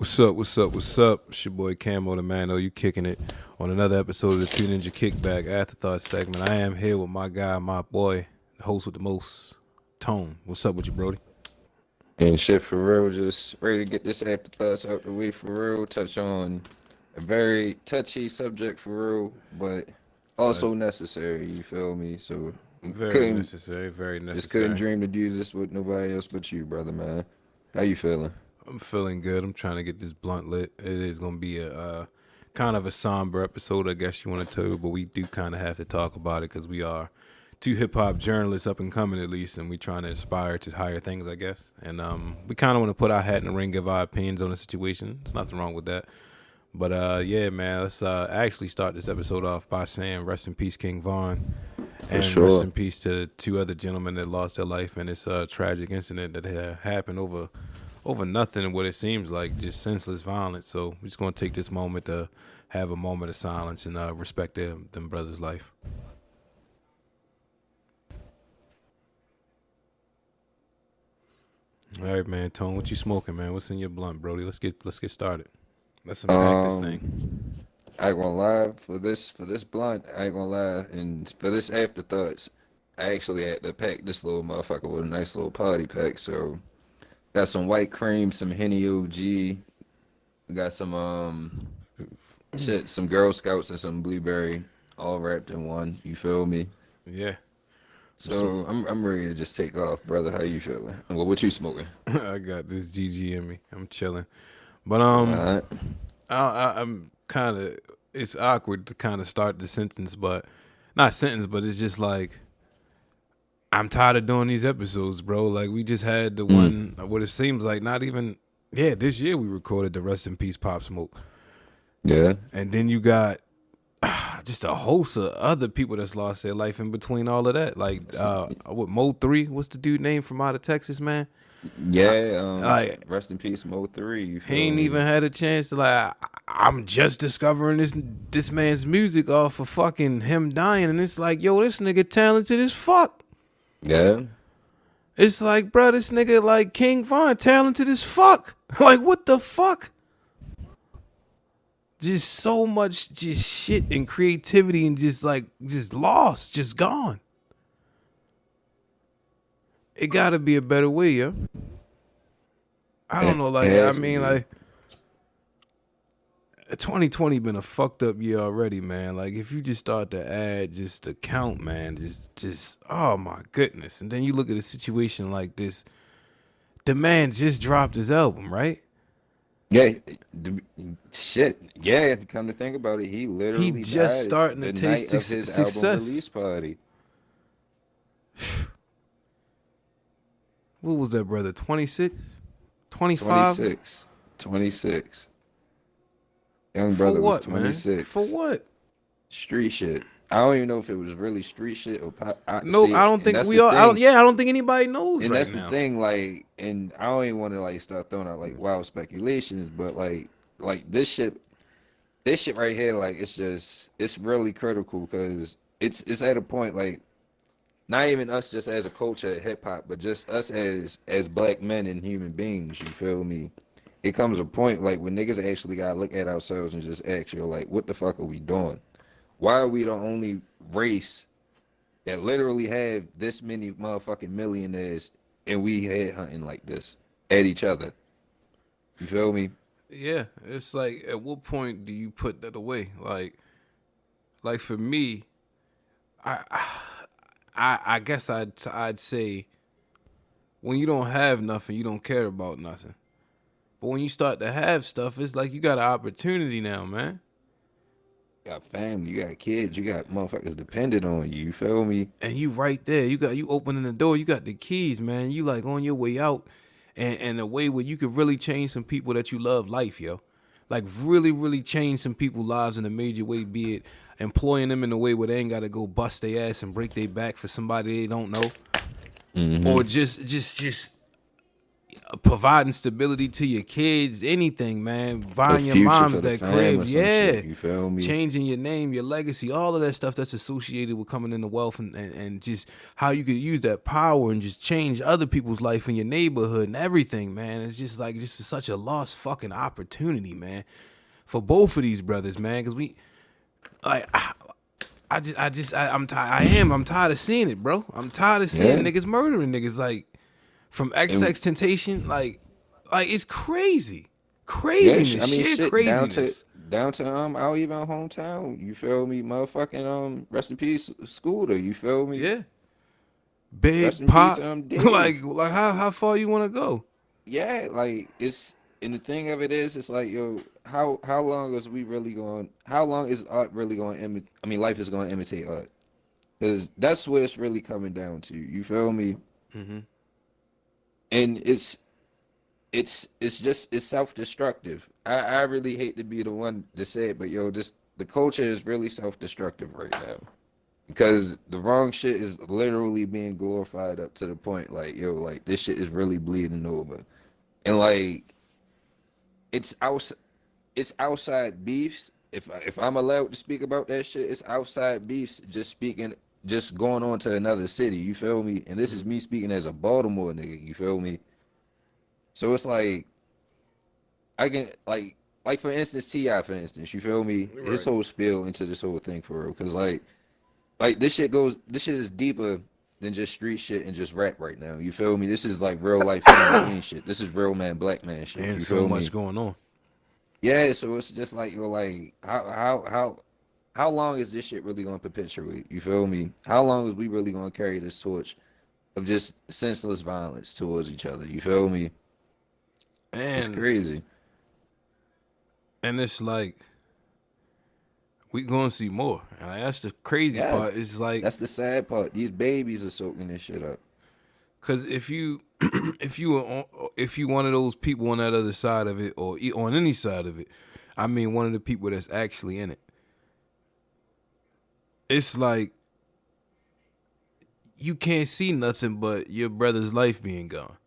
What's up? What's up? What's up? It's your boy Camo the Man. Oh, you kicking it on another episode of the Two Ninja Kickback Afterthoughts segment. I am here with my guy, my boy, the host with the most, Tone. What's up with you, Brody? And shit for real, just ready to get this afterthoughts out the way for real. Touch on a very touchy subject for real, but Uh, also necessary. You feel me? So we Very couldn't necessary. Very just couldn't necessary. dream to do this with nobody else but you, brother man. How you feeling? I'm feeling good. I'm trying to get this blunt lit. It is going to be a kind of a somber episode, I guess you want to tell, but we do kind of have to talk about it because we are two hip hop journalists up and coming at least, and we trying to aspire to higher things, I guess. And we kind of want to put our hat in the ring, give our opinions on the situation. There's nothing wrong with that. But yeah, man, let's actually start this episode off by saying rest in peace, King Von, For and rest in sure. peace to two other gentlemen that lost their life in this tragic incident that had happened over nothing. What it seems like just senseless violence. So we're just gonna take this moment to have a moment of silence and respect them brothers' life. All right, man. Tone, what you smoking, man? What's in your blunt, Brody? Let's get started. Let's unpack this Um, thing. I ain't gonna lie for this blunt. I ain't gonna lie, and for this afterthoughts, I actually had to pack this little motherfucker with a nice little party pack. So got some white cream, some Henny OG. We got some shit, some Girl Scouts and some blueberry, all wrapped in one. You feel me? Yeah. Some, So I'm ready to just take off, brother. How you feeling? Well, what you smoking? I got this GG in me. I'm chilling. But Alright. I'm kind of. It's awkward to kind of start the sentence, but not sentence, but it's just like I'm tired of doing these episodes, bro. Like we just had the Mm. one. What it seems like, not even. Yeah, this year we recorded the Rest in Peace Pop Smoke, Yeah. and then you got just a host of other people that's lost their life in between all of that. Like what Mo 3? What's the dude name from out of Texas, man? I, Yeah. like Rest in peace, Mo 3. You he feel ain't me? even had a chance to I'm just discovering this man's music off of fucking him dying, and it's like, yo, this nigga talented as fuck. Yeah. It's like, bro, this nigga like King Von talented as fuck. Like, what the fuck? Just so much just shit and creativity and just lost, just gone. It gotta be a better way, yo. I don't It know, like, I has to mean, be. like, 2020 been a fucked up year already, man. Like if you just start to add just the count, man, just oh my goodness. And then you look at a situation like this. The man just dropped his album, right? Yeah. the- Shit. Yeah. Come to think about it, he He literally just died starting to the taste night of his album success. release party. What was that, brother? 26? 25? 26. 26. Young For brother was what, man? For 26. what? Street shit. I don't even know if it was really street shit or pop. I No, see I it, don't and think that's we the all. thing. I don't think anybody knows And right that's the now. thing. Like, and I don't even want to like start throwing out like wild speculations, but like this shit right here, like it's really critical because it's at a point like not even us just as a culture of hip hop, but just us as black men and human beings. You feel me? It comes a point like when niggas actually gotta look at ourselves and just ask you like, what the fuck are we doing? Why are we the only race that literally have this many motherfucking millionaires and we head hunting like this at each other? You feel me? Yeah, it's like at what point do you put that away? Like for me, I guess I'd say when you don't have nothing, you don't care about nothing. But when you start to have stuff, it's like you got an opportunity now, man. You got family, you got kids, you got motherfuckers dependent on you. You feel me? And you right there. You opening the door, you got the keys, man. You like on your way out and a way where you could really change some people that you love life, yo. Like really, really change some people's lives in a major way, be it employing them in a way where they ain't gotta go bust their ass and break their back for somebody they don't know. Mm-hmm. Or just providing stability to your kids, anything, man. A Buying your future moms for the that fam crib, or some yeah. shit. You feel me? Changing your name, your legacy, all of that stuff that's associated with coming into wealth and just how you could use that power and just change other people's life in your neighborhood and everything, man. It's just like just such a lost fucking opportunity, man, for both of these brothers, man. Because we like. I'm tired of seeing it, bro. I'm tired of seeing Yeah. niggas murdering niggas like from And XX Temptation, like it's crazy, yeah, craziness, I mean sheer shit craziness. down to our even hometown. You feel me? Motherfucking rest in peace, Scooter. You feel me? Yeah, Rest Big in peace, Pop, Dave. like how far you want to go? Yeah, like it's and the thing of it is, it's like yo, how long is we really going? How long is art really going to imitate? I mean, life is going to imitate art because that's what it's really coming down to. You feel me? Mm-hmm. And it's just it's self-destructive. I really hate to be the one to say it, but yo, this the culture is really self-destructive right now because the wrong shit is literally being glorified up to the point like yo, like this shit is really bleeding over, and like it's out it's outside beefs. If I'm allowed to speak about that shit, it's outside beefs. Just going on to another city. You feel me? And this is me speaking as a Baltimore nigga. You feel me? So it's like I can like for instance Ti for instance. You feel me? His Right. whole spiel into this whole thing for real. Cause like this shit is deeper than just street shit and just rap right now. You feel me? This is like real life human being shit. This is real man, black man shit. And You so feel much me? going on. Yeah, so it's just like you're like how long is this shit really gonna perpetuate? You feel me? How long is we really gonna carry this torch of just senseless violence towards each other? You feel me? It's And crazy. it's like we gonna see more. And like, that's the crazy Yeah, part. It's like that's the sad part. These babies are soaking this shit up. because if you if you one of those people on that other side of it or on any side of it, I mean one of the people that's actually in it. It's like you can't see nothing but your brother's life being gone.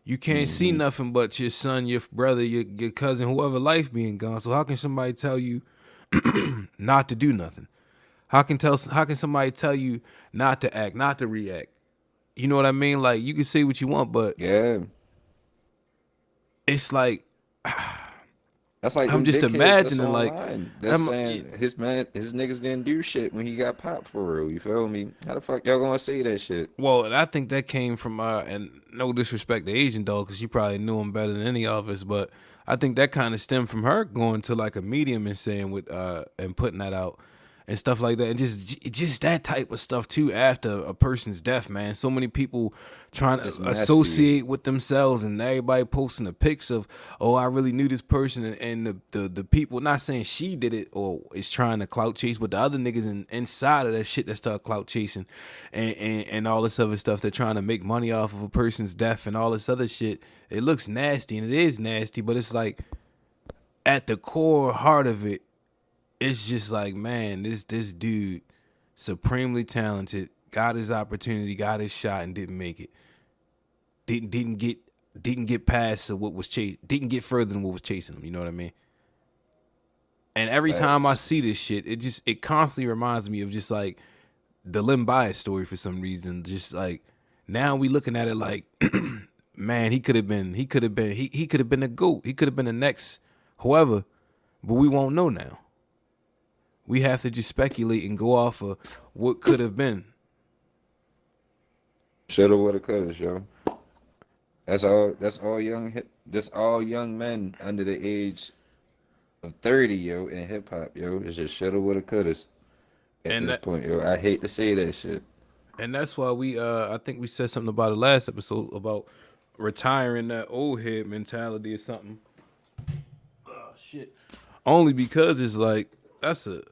You can't see Hmm. nothing but your son, your brother, your cousin, whoever life being gone. So how can somebody tell you not to do nothing? How can somebody tell you not to act, not to react? You know what I mean? Like you can say what you want, but Yeah, it's like that's like I'm them just big kids that's imagining like online. That's I'm, saying his niggas didn't do shit when he got popped for real. You feel me? How the fuck y'all gonna say that shit? well, and I think that came from and no disrespect to Asian dog because she probably knew him better than any of us, but I think that kind of stemmed from her going to like a medium and saying with and putting that out and stuff like that, and just that type of stuff too after a person's death, man. So many people trying It's to messy. associate with themselves, and everybody posting the pics of, oh, I really knew this person, and the people not saying she did it or is trying to clout chase, but the other niggas inside of that shit that start clout chasing, and all this other stuff. They're trying to make money off of a person's death and all this other shit. It looks nasty, and it is nasty, but it's like at the core heart of it, it's just like, man, this dude, supremely talented, got his opportunity, got his shot, and didn't make it. Didn't get past what was didn't get further than what was chasing him. You know what I mean? And every time I Facts. see this shit, it constantly reminds me of just like the Lim Bias story for some reason. Just like now we looking at it like, man, he could have been he could have been a GOAT. He could have been the next whoever, but we won't know now. We have to just speculate and go off of what could have been. Shoulda, woulda, coulda, yo. That's all. That's all young men under the age of 30, yo, in hip hop, yo. It's just shoulda, woulda, couldas at And this that, point, yo. I hate to say that shit. and that's why we I think we said something about it last episode about retiring that old head mentality or something. Oh shit. Only because it's like that's a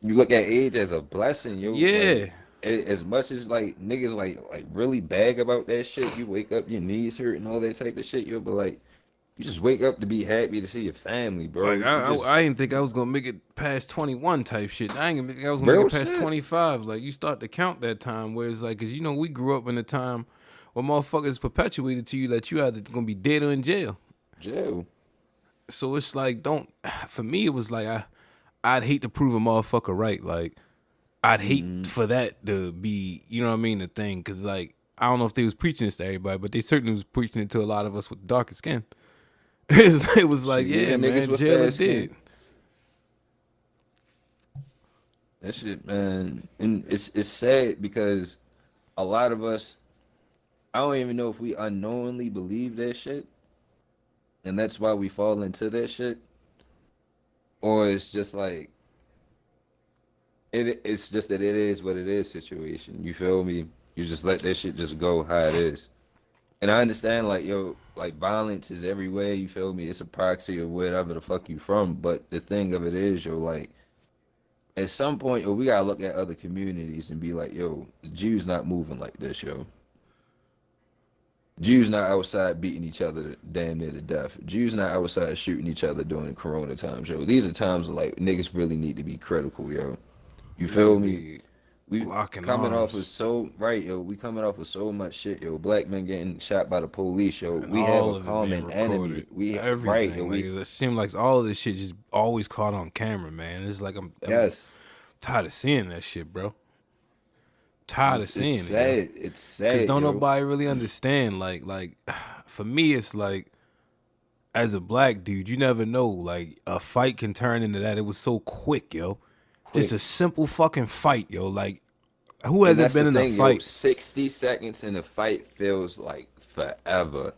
You look at age as a blessing, yo. Like yeah. as much as like niggas like really bag about that shit, you wake up your knees hurt and all that type of shit, yo. But like you just wake up to be happy to see your family, Like bro. You I just didn't think I was gonna make it past 21 type shit. I ain't gonna think I was gonna make real it past shit. 25. Like you start to count that time where it's like, cause you know we grew up in a time Well, motherfuckers perpetuated to you that you either gonna be dead or in jail. Jail. So it's like, don't. For me, it was like I'd hate to prove a motherfucker right. Like I'd hate for that to be, you know what I mean, the thing. Because like I don't know if they was preaching this to everybody, but they certainly was preaching it to a lot of us with darker skin. It was like, Shit, yeah, even niggas man, with jail or fair skin. dead. That shit, man. And it's sad because a lot of us, I don't even know if we unknowingly believe that shit, and that's why we fall into that shit, or it's just like it's just that it is what it is situation. You feel me? You just let that shit just go how it is. And I understand, like, yo, like violence is everywhere. You feel me? It's a proxy of wherever the fuck you from. But the thing of it is, yo, like, at some point, yo, we gotta look at other communities and be like, yo, the Jews not moving like this, yo. Jews not outside beating each other damn near to death. Jews not outside shooting each other during the Corona times, yo. These are times like niggas really need to be critical, yo. You You gotta feel me? be We locking coming off of arms so right, yo. We coming off of so much shit, yo. Black men getting shot by the police, yo. and We have all a of it being common enemy. recorded. We right, yo. Everything. Like We it seemed like all of this shit just always caught on camera, man. It's like I'm yes. tired of seeing that shit, bro. Tired of It's seeing it, yo. sad. It's Cause sad, don't yo. nobody really understand. Like for me, it's like as a black dude, you never know. Like a fight can turn into that. It was so quick, yo. Just Quick. a simple fucking fight, yo. Like who And hasn't that's the been in a thing, yo. fight? 60 seconds in a fight feels like forever.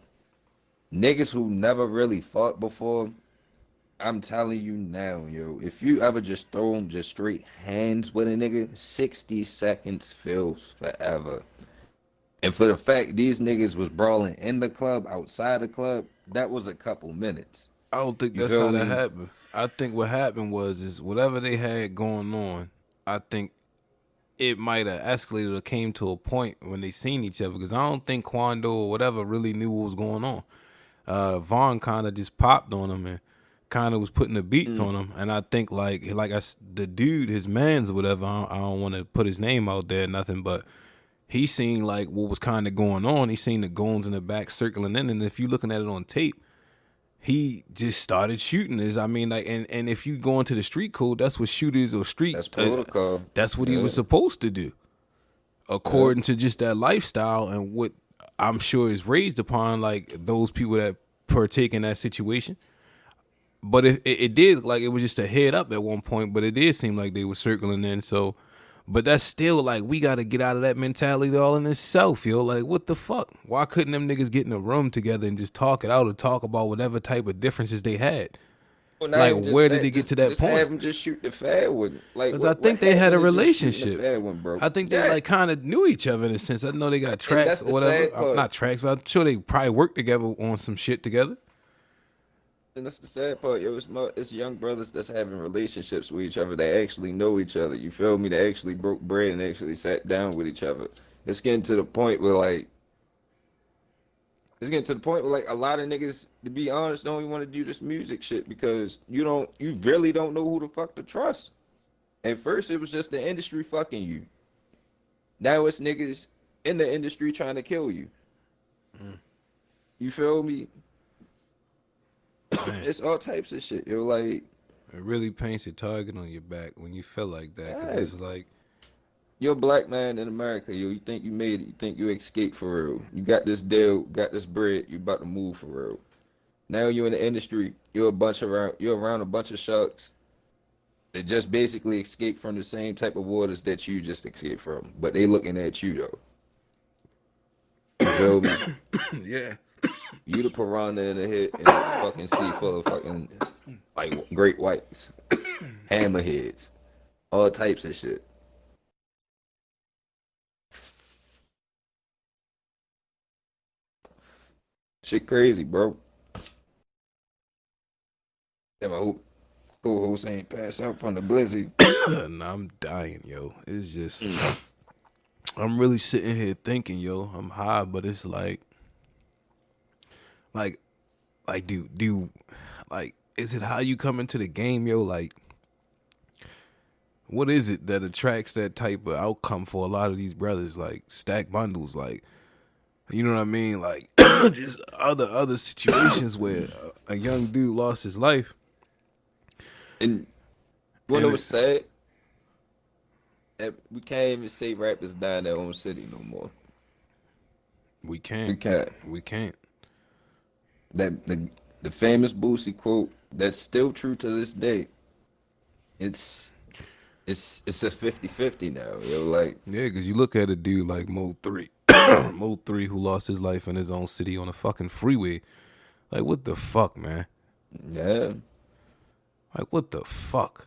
Niggas who never really fought before, I'm telling you now, yo, if you ever just throw them just straight hands with a nigga, 60 seconds feels forever. And for the fact these niggas was brawling in the club, outside the club, that was a couple minutes. I don't think You that's how feel that me? happened. I think what happened was is whatever they had going on. I think it might have escalated or came to a point when they seen each other because I don't think Quando or whatever really knew what was going on. Vaughn kind of just popped on him and kind of was putting the beats Mm, on him, and I think the dude, his man's or whatever. I don't want to put his name out there, nothing, but he seen like what was kind of going on. He seen the goons in the back circling in, and if you looking at it on tape, he just started shooting. Is I mean, like, and if you go into the street code, that's what shooters or street, that's protocol. that's what he Yeah, was supposed to do yeah. according to just that lifestyle and what I'm sure is raised upon like those people that partake in that situation. But it did like it was just a head up at one point, but it did seem like they were circling in. So, but that's still like we got to get out of that mentality all in itself, yo. Like what the fuck? Why couldn't them niggas get in a room together and just talk it out or talk about whatever type of differences they had? Well, not Like even just where did that. it get to that Just have point? them just shoot the fair one. Like Because I what think they had a happened to just shooting the relationship. fair one, bro? I think they Yeah, like kind of knew each other in a sense. I know they got and that's tracks or the whatever. sad part. Not tracks, but I'm sure they probably worked together on some shit together. And that's the sad part, yo. It's young brothers that's having relationships with each other. They actually know each other. You feel me? They actually broke bread and actually sat down with each other. It's getting to the point where like it's getting to the point where like a lot of niggas, to be honest, don't even want to do this music shit because you really don't know who the fuck to trust. At first it was just the industry fucking you. Now it's niggas in the industry trying to kill you. You feel me? Man, It's all types of shit. You're like, it really paints a target on your back when you feel like that. Because yeah. it's like, You're a black man in America, yo. You think you made it. You think you escaped for real. You got this deal, got this bread. You about to move for real. Now you're in the industry. You're around a bunch of sharks that just basically escaped from the same type of waters that you just escaped from. But they looking at you though. You feel me? yeah. You the piranha in the head in a fucking sea full of fucking like great whites, hammerheads, all types of shit. Shit crazy, bro. Damn, I hope co-host ain't pass out from the blizzy. Nah, I'm dying, yo. It's just, Mm. I'm really sitting here thinking, yo, I'm high, but it's like, like, is it how you come into the game, yo? Like, what is it that attracts that type of outcome for a lot of these brothers? Like, stack bundles, like, You know what I mean? Like just other situations where a young dude lost his life, And when it and was sad, we can't even say rappers die in their own city no more. we We can't, can't. we can't. That the famous Boosie quote that's still true to this day. It's it's a 50-50 now. Yo, like Yeah, because you look at a dude like Mo 3, Mo 3, who lost his life in his own city on a fucking freeway. Like, what the fuck, man? yeah. Like, what the fuck?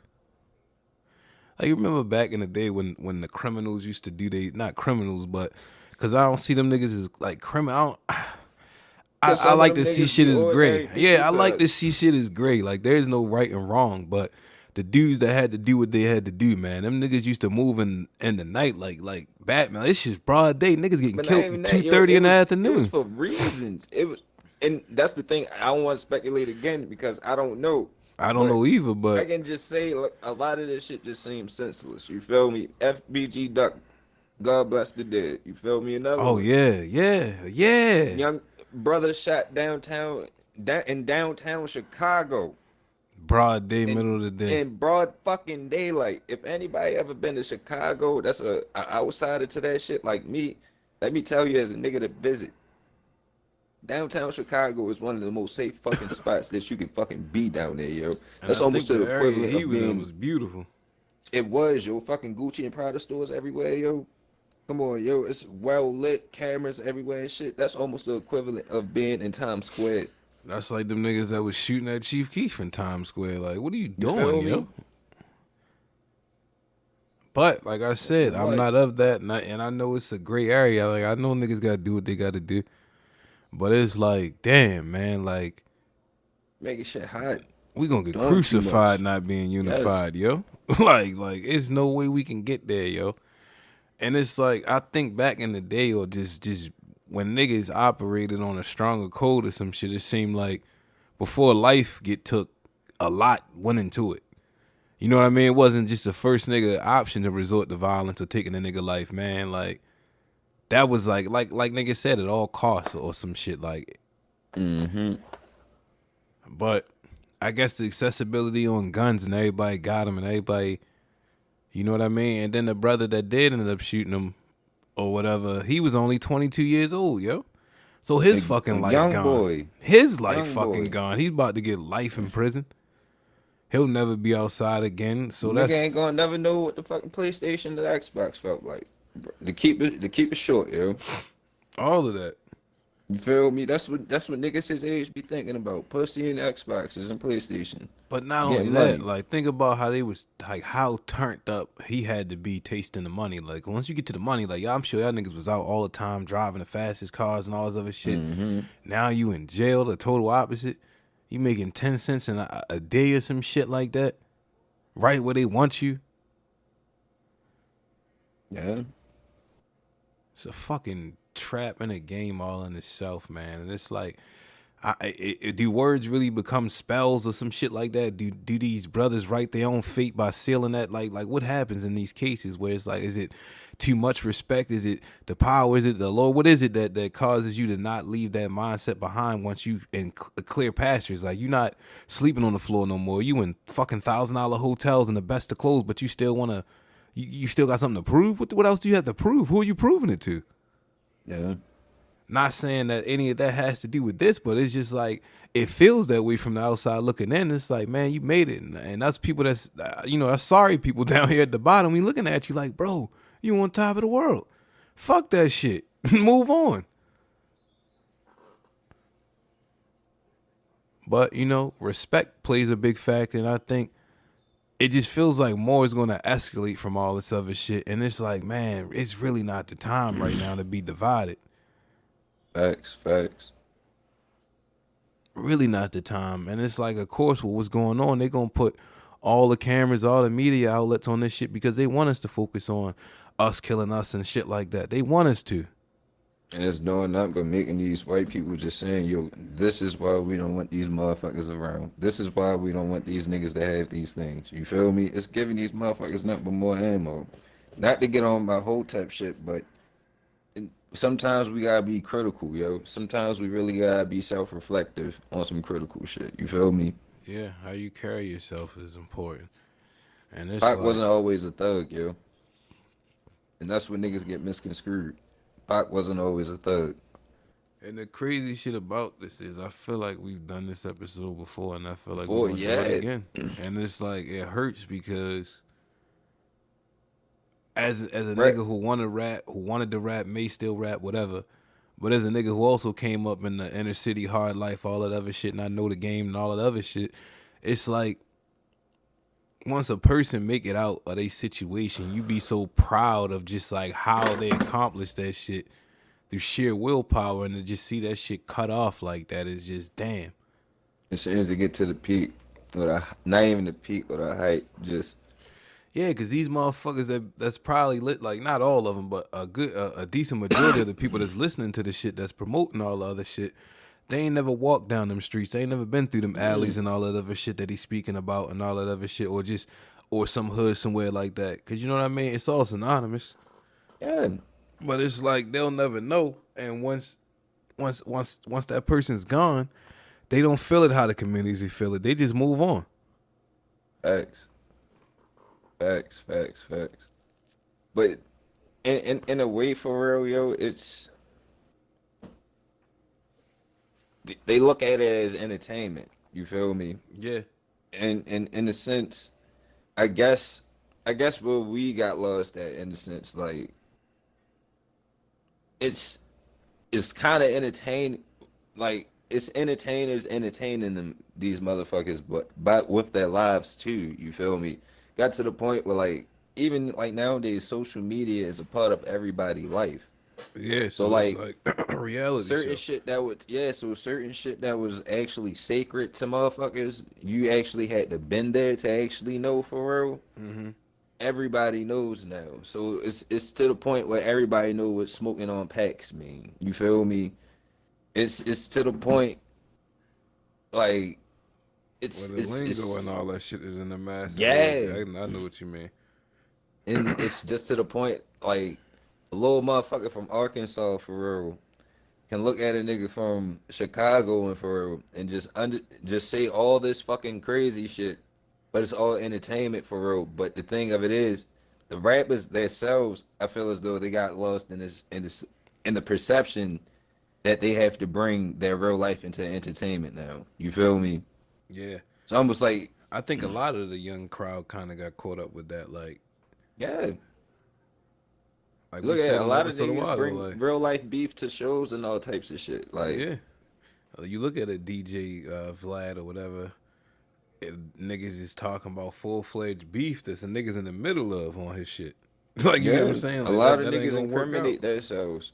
Like, you remember back in the day when the criminals used to do they not criminals, but because I don't see them niggas as like criminal. Cause I some of like them to see niggas shit be as ordinary gray. Yeah, people I to like to us. see shit as gray. Like, there's no right and wrong, but the dudes that had to do what they had to do, man, them niggas used to move in the night like Batman. This shit's broad day. Niggas getting But not killed even at two that, yo. thirty in the It was afternoon. for reasons. It was, and that's the thing. I don't want to speculate again because I don't know. I don't But know either, I but can just say like, a lot of this shit just seems senseless. You feel me? FBG Duck. God bless the dead. You feel me? Another oh one. yeah. Young brother shot downtown in downtown Chicago Broad day, in middle of the day. in broad fucking daylight. If anybody ever been to Chicago, that's a outsider to that shit like me. Let me tell you, as a nigga to visit, downtown Chicago is one of the most safe fucking spots that you can fucking be down there, yo. And That's I think almost the the area equivalent he of was in being. was beautiful. It was, yo, fucking Gucci and Prada stores everywhere, yo. Come on, yo, it's well lit, cameras everywhere and shit. That's almost the equivalent of being in Times Square. That's like them niggas that was shooting at Chief Keef in Times Square. Like, what are you You doing, feel yo? me? But like I said, I'm Like, not of that, and I know it's a gray area. Like I know niggas gotta do what they gotta do, but it's like, damn, man, like making shit hot, we gonna get doing too crucified much. not being Yes. unified, yo. like it's no way we can get there, yo. And it's like I think back in the day, or just when niggas operated on a stronger code or some shit, it seemed like before life get took, a lot went into it. You know what I mean? It wasn't just the first nigga option to resort to violence or taking a nigga life, man. Like that was like nigga said, at all costs or some shit like. Mm-hmm. But I guess the accessibility on guns and everybody got them and everybody, you know what I mean? And then the brother that did end up shooting him or whatever, he was only 22 years old, yo. So his A fucking life young gone. boy, His life young fucking boy. gone. He's about to get life in prison. He'll never be outside again. So Nigga that's ain't gonna never know what the fucking PlayStation, the Xbox felt like. To keep it short, yo. all of that. You feel me? That's what niggas his age be thinking about. Pussy and Xboxes and PlayStation. But not only Getting that, money. like think about how they was like how turned up he had to be tasting the money. Like once you get to the money, like I'm sure y'all niggas was out all the time driving the fastest cars and all this other shit. Mm-hmm. Now you in jail, the total opposite. You making 10 cents in a day or some shit like that, right where they want you. Yeah. It's a fucking trap and a game all in itself, man. And it's like, do words really become spells or some shit like that? Do these brothers write their own fate by sealing that? Like what happens in these cases where it's like, is it too much respect? Is it the power? Is it the Lord? What is it that causes you to not leave that mindset behind once you in clear pastures? Like you not sleeping on the floor no more. You in fucking $1,000 hotels and the best of clothes, but you still wanna, you still got something to prove. What else do you have to prove? Who are you proving it to? Yeah. Not saying that any of that has to do with this, but it's just like it feels that way from the outside looking in. It's like, man, you made it, and that's people that's that's sorry people down here at the bottom. We looking at you like, bro, you on top of the world. Fuck that shit. Move on. But respect plays a big factor, and I think it just feels like more is going to escalate from all this other shit. And it's like, man, it's really not the time right now to be divided. Facts. Really not the time. And it's like, of course, with what's going on, they're going to put all the cameras, all the media outlets on this shit because they want us to focus on us killing us and shit like that. They want us to. And it's doing nothing but making these white people just saying, yo, this is why we don't want these motherfuckers around. This is why we don't want these niggas to have these things. You feel me? It's giving these motherfuckers nothing but more ammo. Not to get on my whole type shit, but sometimes we gotta be critical, yo. Sometimes we really gotta be self-reflective on some critical shit. You feel me? Yeah, how you carry yourself is important. And it's Pac like, wasn't always a thug, yo, and that's when niggas get misconstrued. Pac wasn't always a thug. and the crazy shit about this is I feel like we've done this episode before and I feel like we're Before, gonna do it yeah, again. And it's like it hurts because as a right. nigga who wanted rap, who wanted to rap, may still rap, whatever. But as a nigga who also came up in the inner city hard life, all that other shit, and I know the game and all that other shit, it's like once a person make it out of their situation, you be so proud of just like how they accomplished that shit through sheer willpower, and to just see that shit cut off like that is just damn. As soon as they get to the peak, or not even the peak or the height, just Yeah, cause these motherfuckers that's probably lit, like not all of them, but a decent majority of the people that's listening to the shit that's promoting all the other shit, they ain't never walked down them streets. They ain't never been through them alleys and all that other shit that he's speaking about and all that other shit, or some hood somewhere like that. Cause you know what I mean? It's all synonymous, yeah, but it's like they'll never know. And once that person's gone, they don't feel it how the communities feel it. They just move on. facts, facts. But in a way, for real, yo, it's they look at it as entertainment. You feel me? Yeah, And in a sense, I guess I guess where we got lost at in the sense like it's it's kind of entertain like it's entertainers entertaining them these motherfuckers but with their lives too, you feel me? Got to the point where like even like nowadays social media is a part of everybody's life. yeah. So So it's like like a reality certain show. shit that would yeah, so certain shit that was actually sacred to motherfuckers, you actually had to been there to actually know for real. Everybody knows now. So it's to the point where everybody know what smoking on packs mean. You feel me? It's to the point like Well, it's the it's lingo and it's all that shit is in the massive age. yeah. I know what you mean. And it's just to the point like a little motherfucker from Arkansas for real can look at a nigga from Chicago and for real and just say all this fucking crazy shit, but it's all entertainment for real. But the thing of it is, the rappers themselves, I feel as though they got lost in the perception that they have to bring their real life into entertainment now. You feel me? Yeah, It's almost like, I think a lot of the young crowd kind of got caught up with that. yeah. Like we Look at said a on the lot of episode a niggas while ago. bring Like, real life beef to shows and all types of shit. Like, yeah, you look at a DJ Vlad or whatever. Niggas is talking about full fledged beef that some niggas in the middle of on his shit. Like you get what I'm yeah, saying? a Like lot that of that ain't niggas gonna work out. incriminate themselves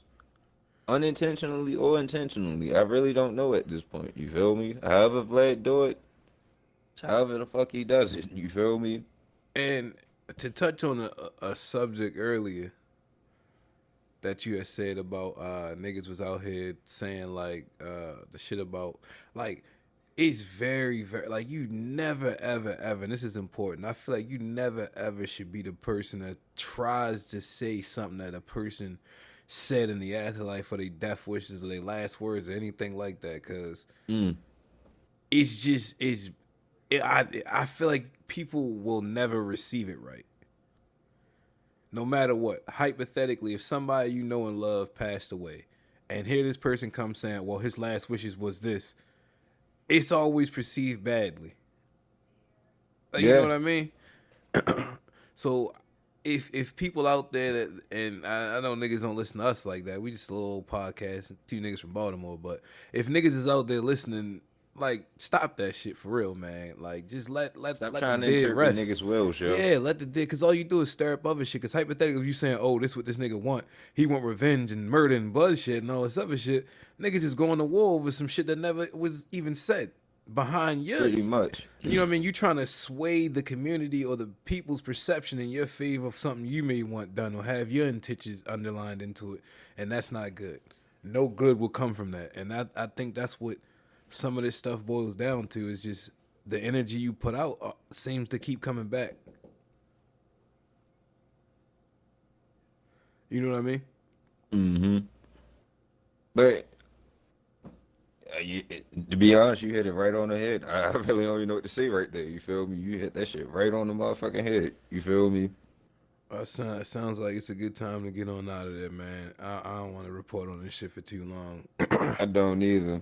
unintentionally or intentionally. I really don't know at this point. You feel me? However Vlad do it, however the fuck he does it. You feel me? And to touch on a subject earlier that you had said about niggas was out here saying like the shit about like it's very like you never ever and this is important. I feel like you never ever should be the person that tries to say something that a person said in the afterlife for their death wishes or their last words or anything like that, because Mm. it's just I feel like people will never receive it right, no matter what. Hypothetically, if somebody you know and love passed away, and here this person comes saying, "Well, his last wishes was this," it's always perceived badly. Like, you know Yeah. what I mean? So, if people out there that, and I know niggas don't listen to us like that, we just a little podcast, two niggas from Baltimore. But if niggas is out there listening, like stop that shit for real, man. Like just Stop let the trying to dead interpret rest. niggas' wills, yo. Yeah, let the dead, because all you do is stir up other shit. Because hypothetically, if you saying, "Oh, this what this nigga want," he want revenge and murder and bloodshed and all this other shit. Niggas is going to war over some shit that never was even said behind your. Pretty much. You know what I mean? You trying to sway the community or the people's perception in your favor of something you may want done or have your intentions underlined into it, and that's not good. No good will come from that, and I think that's what some of this stuff boils down to, is just the energy you put out seems to keep coming back. You know what I mean? Mm-hmm. But to be honest, you hit it right on the head. I really don't even know what to say right there. You feel me? You hit that shit right on the motherfucking head. You feel me? It sounds like it's a good time to get on out of there, man. I don't want to report on this shit for too long. I don't either.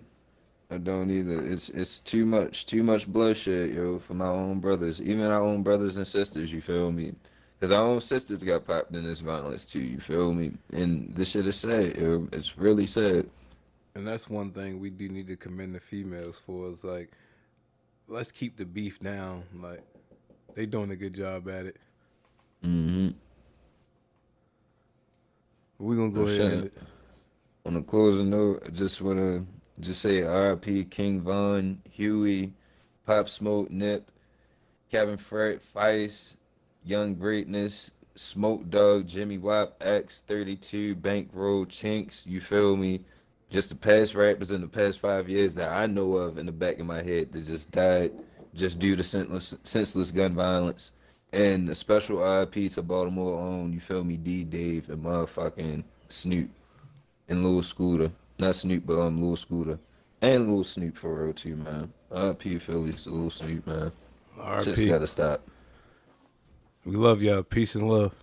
I don't either. It's too much bloodshed, yo, for my own brothers, even our own brothers and sisters. You feel me? Because our own sisters got popped in this violence too. You feel me? And this shit is sad, yo. It's really sad. And that's one thing we do need to commend the females for is like, let's keep the beef down. Like, they doing a good job at it. Mm-hmm. We're gonna go No ahead and end shit. it. On a closing note, I just wanna just say R.I.P. King Von, Huey, Pop Smoke, Nip, Kevin Fred, Feist, Young Greatness, Smoke Dog, Jimmy Wap, X32, Bankroll, Chinks, you feel me? Just the past rappers in the past 5 years that I know of in the back of my head that just died just due to senseless gun violence. And a special RIP to Baltimore own, you feel me, D Dave and motherfucking Snoop and Lil Scooter. Not Snoop, but Lil Scooter. And Lil Snoop for real too, man. RIP Philly to Lil Snoop, man. Shit's R.P. gotta stop. We love y'all. Peace and love.